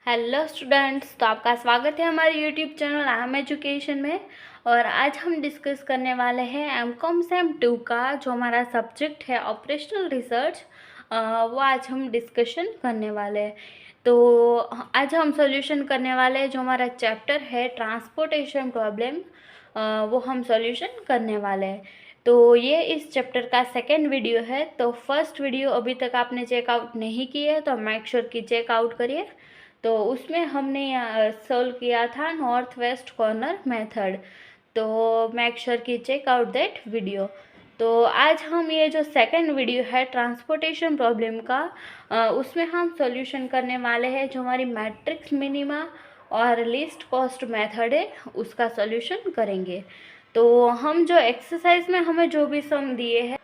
Hello students, तो आपका स्वागत है हमारे YouTube channel I am education में। और आज हम डिस्कस करने वाले हैं एमकॉम सेम 2 का जो हमारा सब्जेक्ट है ऑपरेशनल रिसर्च, वो आज हम डिस्कशन करने वाले हैं। तो आज हम सॉल्यूशन करने वाले हैं जो हमारा चैप्टर है ट्रांसपोर्टेशन प्रॉब्लम, वो हम सॉल्यूशन करने वाले हैं। तो ये इस चैप्टर का सेकेंड वीडियो है। तो फर्स्ट वीडियो अभी तक आपने चेकआउट नहीं किया है तो मेक श्योर कि चेकआउट करिए। तो उसमें हमने सॉल्व किया था नॉर्थ वेस्ट कॉर्नर मेथड। तो मेक श्योर कि चेक आउट दैट वीडियो। तो आज हम ये जो सेकंड वीडियो है ट्रांसपोर्टेशन प्रॉब्लम का, उसमें हम सॉल्यूशन करने वाले हैं जो हमारी मैट्रिक्स मिनिमा और लीस्ट कॉस्ट मेथड है उसका सॉल्यूशन करेंगे। तो हम जो एक्सरसाइज में हमें जो भी सम दिए हैं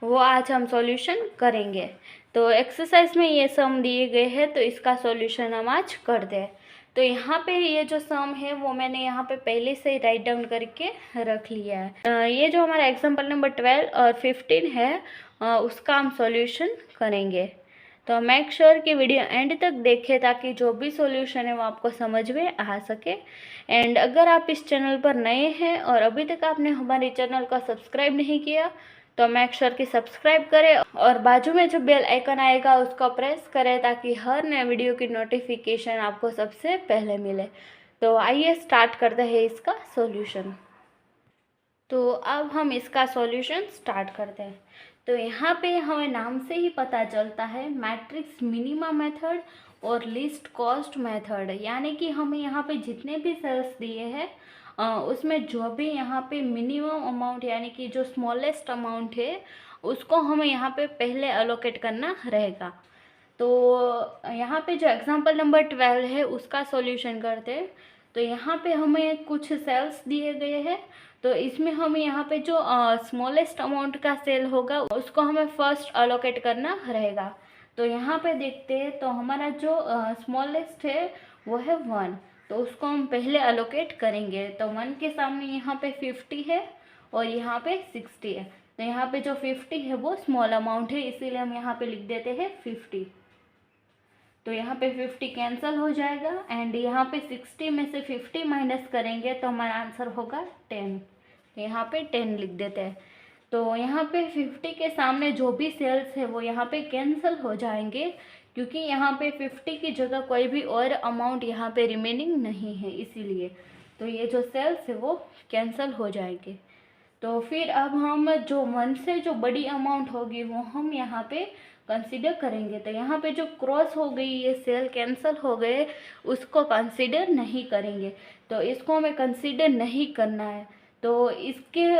वो आज हम सॉल्यूशन करेंगे। तो एक्सरसाइज में ये सम दिए गए हैं तो इसका सॉल्यूशन हम आज करते हैं। तो यहाँ पे ये जो सम है वो मैंने यहाँ पे पहले से ही राइट डाउन करके रख लिया है। ये जो हमारा एग्जाम्पल नंबर 12 और 15 है, उसका हम सॉल्यूशन करेंगे। तो मेक श्योर कि वीडियो एंड तक देखें ताकि जो भी सॉल्यूशन है वो आपको समझ में आ सके। एंड अगर आप इस चैनल पर नए हैं और अभी तक आपने हमारे चैनल को सब्सक्राइब नहीं किया तो मेक श्योर कि सब्सक्राइब करें और बाजू में जो बेल आइकन आएगा उसको प्रेस करें ताकि हर नए वीडियो की नोटिफिकेशन आपको सबसे पहले मिले। तो आइए स्टार्ट करते हैं इसका सॉल्यूशन। तो अब हम इसका सॉल्यूशन स्टार्ट करते हैं। तो यहाँ पे हमें नाम से ही पता चलता है मैट्रिक्स मिनिमा मेथड और लीस्ट कॉस्ट मेथड, यानी कि हमें यहाँ पे जितने भी सेल्स दिए हैं उसमें जो भी यहाँ पे मिनिमम अमाउंट यानी कि जो स्मॉलेस्ट अमाउंट है उसको हमें यहाँ पे पहले अलोकेट करना रहेगा। तो यहाँ पे जो एग्जांपल नंबर 12 है उसका सॉल्यूशन करते हैं। तो यहाँ पे हमें कुछ सेल्स दिए गए हैं, तो इसमें हमें यहाँ पे जो स्मॉलेस्ट अमाउंट का सेल होगा उसको हमें फर्स्ट अलोकेट करना रहेगा। तो यहाँ पे देखते हैं तो हमारा जो स्मॉलेस्ट है वो है 1, तो उसको हम पहले अलोकेट करेंगे। तो 1 के सामने यहाँ पे 50 है और यहाँ पे 60 है। तो यहाँ पे जो 50 है वो स्मॉल अमाउंट है, इसीलिए हम यहाँ पे लिख देते हैं 50। तो यहाँ पे 50 कैंसिल हो जाएगा एंड यहाँ पे 60 में से 50 माइनस करेंगे तो हमारा आंसर होगा 10। तो यहाँ पे 10 लिख देते हैं। तो यहाँ पे 50 के सामने जो भी सेल्स है वो यहाँ पे कैंसिल हो जाएंगे क्योंकि यहाँ पे 50 की जगह कोई भी और अमाउंट यहाँ पे रिमेनिंग नहीं है, इसीलिए तो ये जो सेल्स है वो कैंसिल हो जाएंगे। तो फिर अब हम जो 1 से जो बड़ी अमाउंट होगी वो हम यहाँ पे कंसीडर करेंगे। तो यहाँ पे जो क्रॉस हो गई ये सेल कैंसिल हो गए उसको कंसीडर नहीं करेंगे, तो इसको हमें कंसीडर नहीं करना है। तो इसके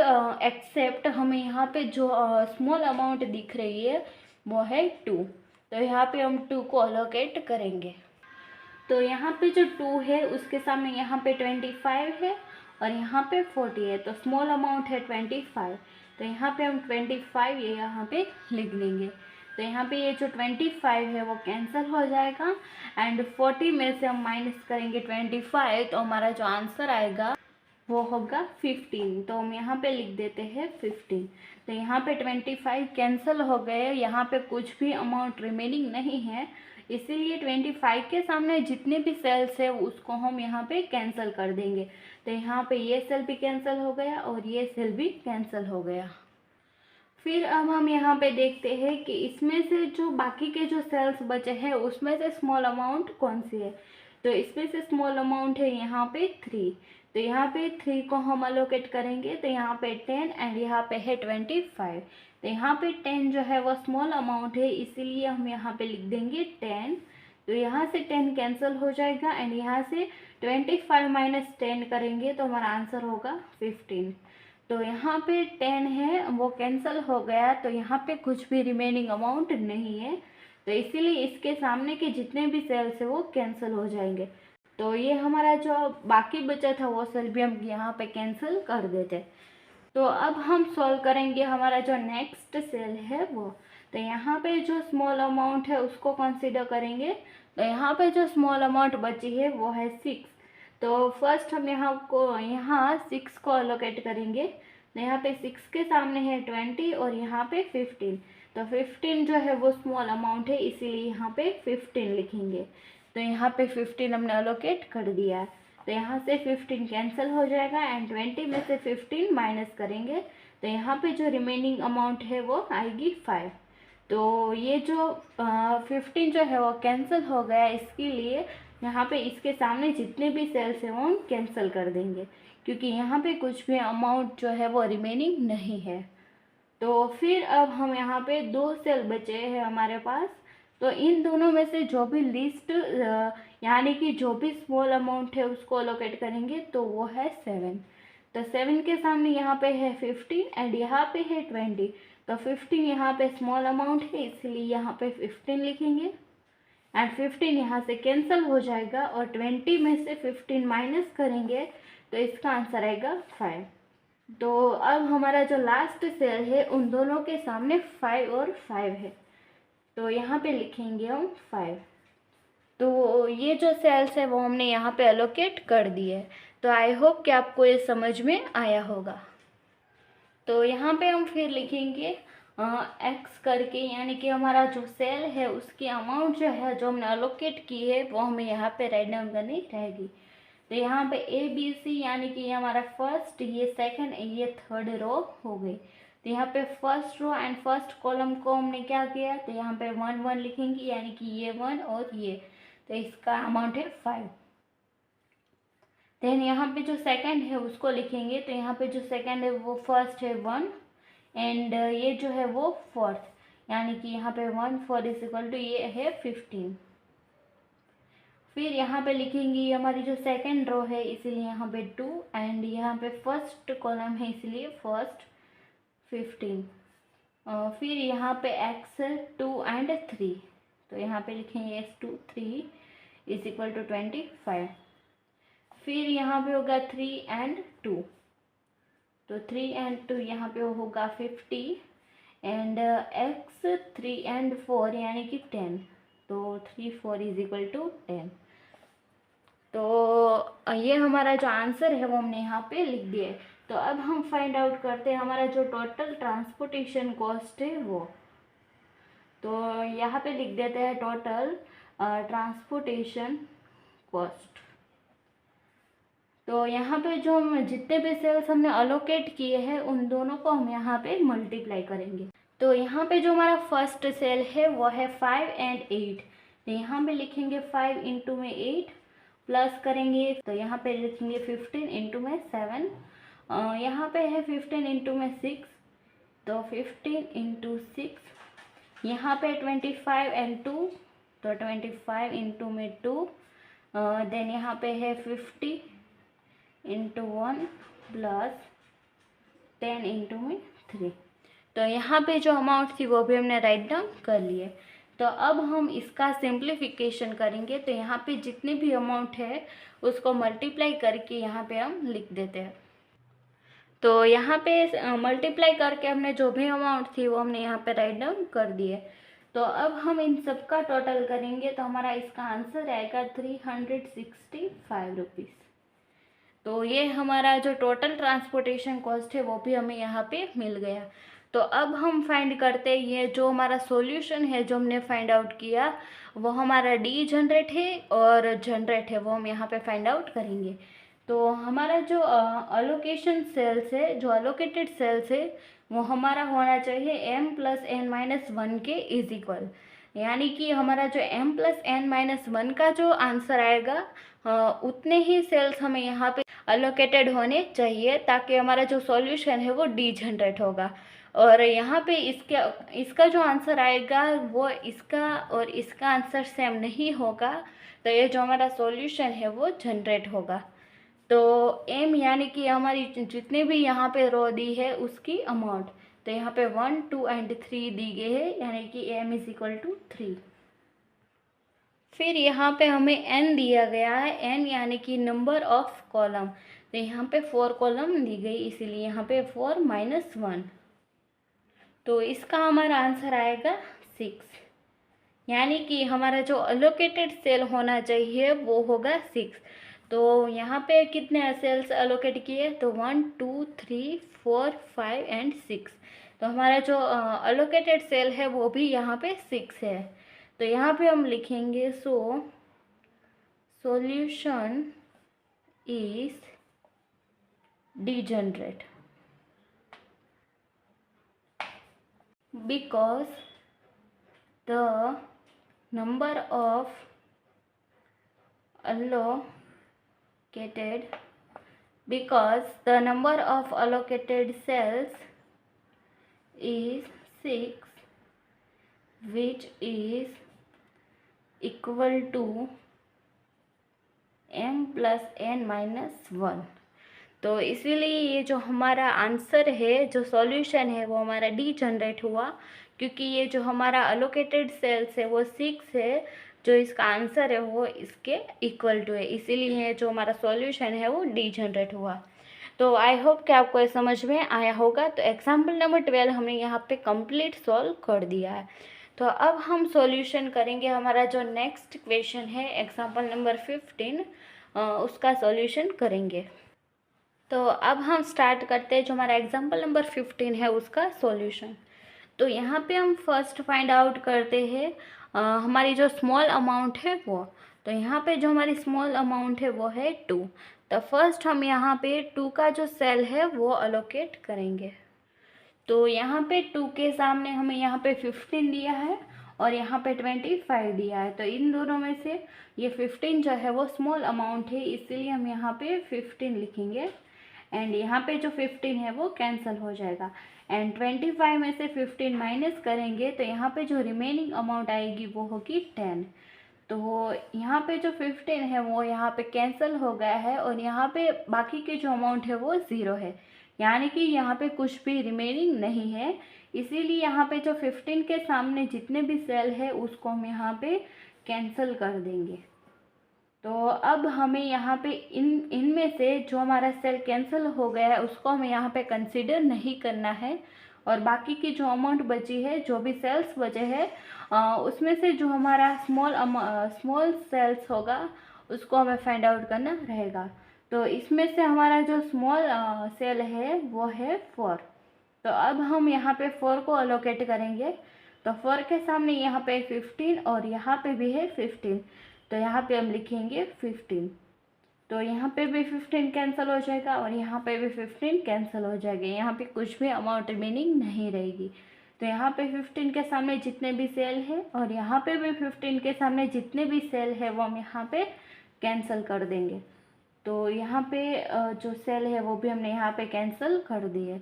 एक्सेप्ट हमें यहाँ पे जो स्मॉल अमाउंट दिख रही है वो है 2, तो यहाँ पे हम 2 को अलोकेट करेंगे। तो यहाँ पे जो 2 है उसके सामने यहाँ पे 25 है और यहाँ पे 40 है, तो स्मॉल अमाउंट है 25। तो यहाँ पे हम 25 ये यहाँ पे लिख लेंगे। तो यहाँ पे ये जो 25 है वो कैंसिल हो जाएगा एंड 40 में से हम माइनस करेंगे 25, तो हमारा जो आंसर आएगा वो होगा 15। तो हम यहाँ पे लिख देते हैं 15। तो यहाँ पे 25 कैंसिल हो गए, यहाँ पे कुछ भी अमाउंट रिमेनिंग नहीं है, इसीलिए 25 के सामने जितने भी सेल्स है उसको हम यहाँ पे कैंसिल कर देंगे। तो यहाँ पे ये सेल भी कैंसिल हो गया और ये सेल भी कैंसिल हो गया। फिर अब हम यहाँ पे देखते हैं कि इसमें से जो बाकी के जो सेल्स बचे हैं उसमें से स्मॉल अमाउंट कौन सी है। तो इसमें से स्मॉल अमाउंट है यहाँ पे 3, तो यहाँ पे 3 को हम अलोकेट करेंगे। तो यहाँ पे 10 एंड यहाँ पे है 25। तो यहाँ पे 10 जो है वो स्मॉल अमाउंट है, इसीलिए हम यहाँ पे लिख देंगे 10। तो यहाँ से 10 कैंसिल हो जाएगा एंड यहाँ से 25 माइनस 10 करेंगे तो हमारा आंसर होगा 15। तो यहाँ पे 10 है वो कैंसिल हो गया, तो यहाँ पे कुछ भी रिमेनिंग अमाउंट नहीं है, तो इसीलिए इसके सामने के जितने भी सेल्स है वो कैंसिल हो जाएंगे। तो ये हमारा जो बाकी बचा था वो सेल भी हम यहाँ पे कैंसिल कर देते। तो अब हम सॉल्व करेंगे हमारा जो नेक्स्ट सेल है वो। तो यहाँ पे जो स्मॉल अमाउंट है उसको कंसीडर करेंगे। तो यहाँ पे जो स्मॉल अमाउंट बची है वो है 6। तो फर्स्ट हम यहाँ 6 को अलोकेट करेंगे। तो यहाँ पे 6 के सामने है 20 और यहाँ पे 15। तो 15 जो है वो स्मॉल अमाउंट है, इसीलिए यहाँ पे 15 लिखेंगे। तो यहाँ पे 15 हमने अलोकेट कर दिया है। तो यहाँ से 15 कैंसिल हो जाएगा एंड 20 में से 15 माइनस करेंगे तो यहाँ पे जो रिमेनिंग अमाउंट है वो आएगी 5। तो ये जो 15 जो है वो कैंसिल हो गया, इसके लिए यहाँ पे इसके सामने जितने भी सेल्स हैं वो हम कैंसिल कर देंगे, क्योंकि यहाँ पे कुछ भी अमाउंट जो है वो रिमेनिंग नहीं है। तो फिर अब हम यहाँ पे 2 सेल बचे हैं हमारे पास। तो इन दोनों में से जो भी लिस्ट यानी कि जो भी स्मॉल अमाउंट है उसको अलोकेट करेंगे तो वो है 7। तो 7 के सामने यहाँ पे है 15 एंड यहाँ पे है 20। तो 15 यहाँ पे स्मॉल अमाउंट है इसलिए यहाँ पे 15 लिखेंगे एंड 15 यहाँ से कैंसिल हो जाएगा और 20 में से 15 माइनस करेंगे तो इसका आंसर आएगा 5। तो अब हमारा जो लास्ट सेल है उन दोनों के सामने 5 और 5 है, तो यहाँ पे लिखेंगे हम 5। तो ये जो सेल्स है वो हमने यहाँ पे एलोकेट कर दिए। तो आई होप कि आपको ये समझ में आया होगा। तो यहाँ पे हम फिर लिखेंगे एक्स करके, यानी कि हमारा जो सेल है उसकी अमाउंट जो है जो हमने अलोकेट की है वो हमें यहाँ पे राइट डाउन करनी रहेगी। तो यहाँ पे ए बी सी यानी कि ये हमारा फर्स्ट, ये सेकंड, ये थर्ड रो हो गई। तो यहाँ पे first row and first column को हमने क्या किया, तो यहाँ पे 1 1 लिखेंगे यानी कि ये 1 और ये, तो इसका अमाउंट है 5। देन यहाँ पे जो सेकंड है उसको लिखेंगे। तो यहाँ पे जो सेकंड है वो फर्स्ट है 1 एंड ये जो है वो फोर्थ, यानी कि यहाँ पे 1 4 इज इक्वल टू ये है 15। फिर यहाँ पे लिखेंगे ये हमारी जो सेकंड रो है इसलिए यहाँ पे 2 एंड यहाँ पे फर्स्ट कॉलम है इसलिए फर्स्ट 15। फिर यहाँ पे x 2 एंड 3, तो यहाँ पे लिखेंगे x 2 3 इज इक्वल टू 25। फिर यहाँ पे होगा 3 एंड 2, तो 3 एंड 2 यहाँ पे होगा 50 एंड x 3 एंड 4 यानी कि 10, तो 3 4 इज इक्वल टू 10। तो ये हमारा जो आंसर है वो हमने यहाँ पे लिख दिया है। तो अब हम फाइंड आउट करते हैं हमारा जो टोटल ट्रांसपोर्टेशन कॉस्ट है वो। तो यहाँ पे लिख देते हैं टोटल ट्रांसपोर्टेशन कॉस्ट। तो यहाँ पे जो हम जितने भी सेल्स हमने अलोकेट किए हैं उन दोनों को हम यहाँ पे मल्टीप्लाई करेंगे। तो यहाँ पे जो हमारा फर्स्ट सेल है वो है 5 एंड 8। तो यहाँ पे लिखेंगे 5 इंटू में 8 प्लस करेंगे, तो यहाँ पे लिखेंगे 15 इंटू में 7, यहाँ पे है 15 इंटू में 6, तो 15 इंटू 6, यहाँ पे 25 एंड 2, तो 25 इंटू में 2, देन यहाँ पे है 50 इंटू 1 प्लस 10 इंटू में 3। तो यहाँ पे जो अमाउंट थी वो भी हमने राइट डाउन कर लिए। तो अब हम इसका सिंप्लीफिकेशन करेंगे। तो यहाँ पे जितने भी अमाउंट है उसको मल्टीप्लाई करके यहाँ पे हम लिख देते हैं। तो यहाँ पे मल्टीप्लाई करके हमने जो भी अमाउंट थी वो हमने यहाँ पे राइट डाउन कर दिए। तो अब हम इन सब का टोटल करेंगे तो हमारा इसका आंसर आएगा 365 रुपीज़। तो ये हमारा जो टोटल ट्रांसपोर्टेशन कॉस्ट है वो भी हमें यहाँ पे मिल गया। तो अब हम फाइंड करते हैं ये जो हमारा सॉल्यूशन है जो हमने फाइंड आउट किया वो हमारा डी जनरेट है और जनरेट है, वो हम यहाँ पे फाइंड आउट करेंगे। तो हमारा जो अलोकेशन सेल्स है, जो अलोकेटेड सेल्स है वो हमारा होना चाहिए m + n-1 के इज इक्वल, यानी कि हमारा जो m + n-1 का जो आंसर आएगा उतने ही सेल्स हमें यहाँ पे अलोकेटेड होने चाहिए ताकि हमारा जो सॉल्यूशन है वो डी जनरेट होगा। और यहाँ पे इसका जो आंसर आएगा वो इसका और इसका आंसर सेम नहीं होगा, तो ये जो हमारा सॉल्यूशन है वो जनरेट होगा। तो m यानी कि हमारी जितने भी यहाँ पे रो दी है उसकी अमाउंट, तो यहाँ पे 1 2 एंड 3 दी गई है, यानी कि m इज इक्वल टू 3। फिर यहाँ पे हमें n दिया गया है, n यानी कि नंबर ऑफ कॉलम। तो यहाँ पे 4 कॉलम दी गई इसीलिए यहाँ पे 4 - 1, तो इसका हमारा आंसर आएगा 6, यानी कि हमारा जो अलोकेटेड सेल होना चाहिए वो होगा 6। तो यहाँ पे कितने सेल्स अलोकेट किए, तो 1 2 3 4 5 एंड 6। तो हमारा जो अलोकेटेड सेल है वो भी यहाँ पे 6 है। तो यहाँ पे हम लिखेंगे सो solution is degenerate because the number of allocated cells is 6, which is equal to m plus n minus 1। तो इसीलिए ये जो हमारा आंसर है, जो सॉल्यूशन है, वो हमारा डीजनरेट हुआ, क्योंकि ये जो हमारा अलोकेटेड सेल्स है वो 6 है, जो इसका आंसर है वो इसके इक्वल टू है, इसीलिए जो हमारा सॉल्यूशन है वो डीजनरेट हुआ। तो आई होप कि आपको ये समझ में आया होगा। तो एग्जाम्पल नंबर 12 हमने यहाँ पे कंप्लीट सॉल्व कर दिया है। तो अब हम सॉल्यूशन करेंगे हमारा जो नेक्स्ट क्वेश्चन है एग्जाम्पल नंबर 15, उसका सॉल्यूशन करेंगे। तो अब हम स्टार्ट करते हैं जो हमारा एग्जाम्पल नंबर 15 है उसका सॉल्यूशन। तो यहाँ पे हम फर्स्ट फाइंड आउट करते हैं हमारी जो स्मॉल अमाउंट है वो। तो यहाँ पे जो हमारी स्मॉल अमाउंट है वो है 2। तो फर्स्ट हम यहाँ पे 2 का जो सेल है वो अलोकेट करेंगे। तो यहाँ पे 2 के सामने हमें यहाँ पे 15 दिया है और यहाँ पे 25 दिया है। तो इन दोनों में से ये 15 जो है वो स्मॉल अमाउंट है, इसीलिए हम यहाँ पे 15 लिखेंगे। एंड यहाँ पे जो 15 है वो कैंसिल हो जाएगा। एंड 25 में से 15 माइनस करेंगे तो यहाँ पे जो रिमेनिंग अमाउंट आएगी वो होगी 10। तो यहाँ पे जो 15 है वो यहाँ पे कैंसिल हो गया है और यहाँ पे बाकी के जो अमाउंट है वो 0 है, यानी कि यहाँ पे कुछ भी रिमेनिंग नहीं है। इसीलिए यहाँ पे जो 15 के सामने जितने भी सेल है उसको हम यहाँ पे कैंसिल कर देंगे। तो अब हमें यहाँ पे इनमें से जो हमारा सेल कैंसिल हो गया है उसको हमें यहाँ पे कंसीडर नहीं करना है, और बाकी की जो अमाउंट बची है, जो भी सेल्स बचे हैं, उसमें से जो हमारा स्मॉल सेल्स होगा उसको हमें फाइंड आउट करना रहेगा। तो इसमें से हमारा जो स्मॉल सेल है वो है 4। तो अब हम यहाँ पे 4 को अलोकेट करेंगे। तो 4 के सामने यहाँ पे 15 और यहाँ पे भी है 15, तो यहाँ पे हम लिखेंगे 15। तो यहाँ पे भी 15 कैंसिल हो जाएगा और यहाँ पे भी 15 कैंसिल हो जाएगा, यहाँ पे कुछ भी अमाउंट रिमेनिंग नहीं रहेगी। तो यहाँ पे 15 के सामने जितने भी सेल है और यहाँ पे भी 15 के सामने जितने भी सेल है वो हम यहाँ पे कैंसिल कर देंगे। तो यहाँ पे जो सेल है वो भी हमने यहाँ पे कैंसिल कर दिए।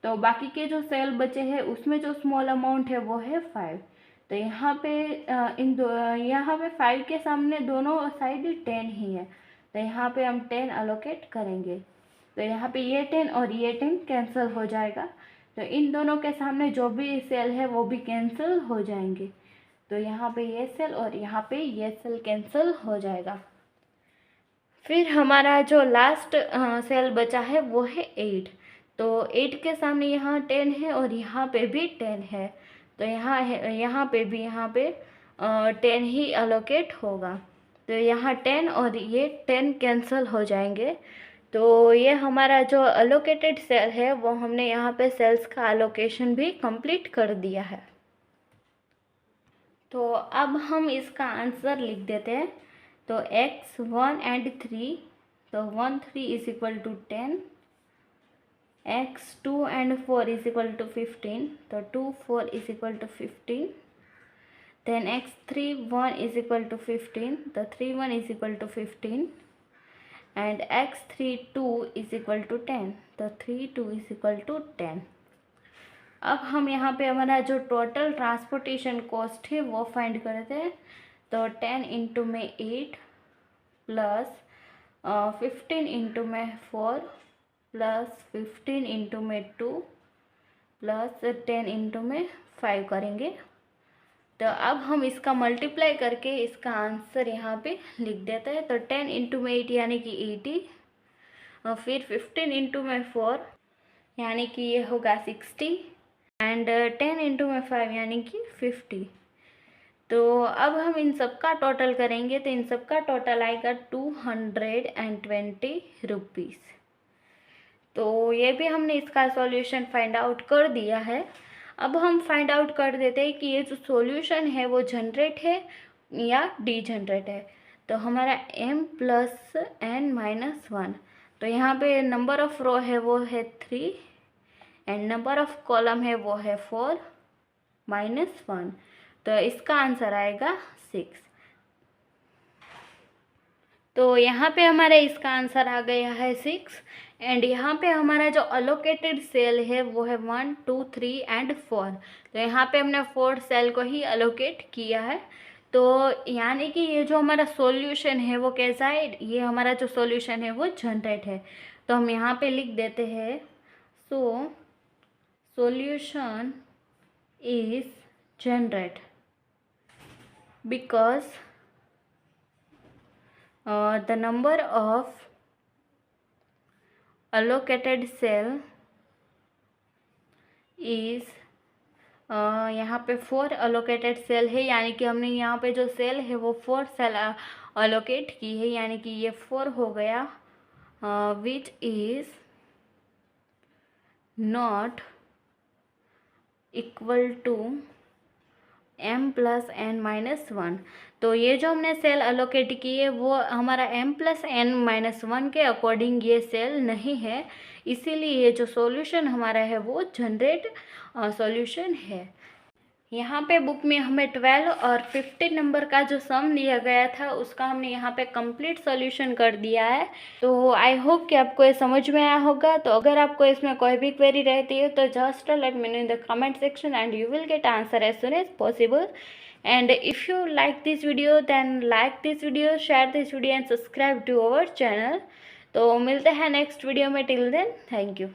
तो बाकी के जो सेल बचे हैं उसमें जो स्मॉल अमाउंट है वो है 5। तो यहाँ पे यहाँ पे 5 के सामने दोनों साइड 10 ही है, तो यहाँ पे हम 10 अलोकेट करेंगे। तो यहाँ पे ये 10 और ये 10 कैंसिल हो जाएगा। तो इन दोनों के सामने जो भी सेल है वो भी कैंसिल हो जाएंगे। तो यहाँ पे ये सेल और यहाँ पे ये सेल कैंसिल हो जाएगा। फिर हमारा जो लास्ट सेल बचा है वो है 8। तो 8 के सामने यहाँ 10 है और यहाँ पे भी 10 है, तो यहाँ पे 10 ही अलोकेट होगा। तो यहाँ 10 और ये 10 कैंसिल हो जाएंगे। तो ये हमारा जो अलोकेटेड सेल है वो हमने यहाँ पे सेल्स का अलोकेशन भी कंप्लीट कर दिया है। तो अब हम इसका आंसर लिख देते हैं। तो x 1 and 3, तो 1 3 is equal to 10, x 2 and 4 is equal to 15, तो 2 4 is equal to 15, then x 3 1 is equal to 15, तो 3 1 is equal to 15, and x 3 2 is equal to 10, तो 3 2 इज इक्वल टू 10। अब हम यहाँ पे हमारा जो टोटल ट्रांसपोर्टेशन कॉस्ट है वो फाइंड करते हैं। तो 10 इंटू में 8 प्लस 15 इंटू में 4 प्लस 15 इंटू में 2 प्लस 10 इंटू में 5 करेंगे। तो अब हम इसका मल्टीप्लाई करके इसका आंसर यहाँ पे लिख देते हैं। तो 10 इंटू में 8 यानी कि 80, और फिर 15 इंटू में 4 यानी कि ये होगा 60, एंड 10 इंटू में 5 यानी कि 50। तो अब हम इन सब का टोटल करेंगे, तो इन सब का टोटल आएगा 220 रुपीज़। तो ये भी हमने इसका सॉल्यूशन फाइंड आउट कर दिया है। अब हम फाइंड आउट कर देते हैं कि ये जो सॉल्यूशन है वो जनरेट है या डीजनरेट है। तो हमारा m+n-1। तो यहाँ पे नंबर ऑफ रो है वो है 3 एंड नंबर ऑफ कॉलम है वो है 4-1। तो इसका आंसर आएगा 6। तो यहाँ पे हमारे इसका आंसर आ गया है 6। एंड यहाँ पे हमारा जो अलोकेटेड सेल है वो है 1, 2, 3 एंड 4। तो यहाँ पे हमने 4 सेल को ही अलोकेट किया है। तो यानी कि ये जो हमारा सॉल्यूशन है वो कैसा है, ये हमारा जो सॉल्यूशन है वो जनरेट है। तो हम यहाँ पे लिख देते हैं so solution is generate because the number of allocated cell is यहाँ पे 4 allocated cell है, यानी कि हमने यहाँ पे जो सेल है वो 4 सेल अलोकेट की है, यानी कि ये 4 हो गया, which is not equal to m+n-1। तो ये जो हमने सेल अलोकेट की है वो हमारा m+n-1 के अकॉर्डिंग ये सेल नहीं है, इसीलिए ये जो सॉल्यूशन हमारा है वो जनरेट सॉल्यूशन है। यहाँ पे बुक में हमें 12 और 15 नंबर का जो सम दिया गया था उसका हमने यहाँ पे कंप्लीट सॉल्यूशन कर दिया है। तो आई होप कि आपको ये समझ में आया होगा। तो अगर आपको इसमें कोई भी क्वेरी रहती है तो just let me know in the comment section and you will get answer as soon as possible. And if you like this video then like this video, share this video and subscribe to our channel। तो मिलते हैं next video में, till then thank you.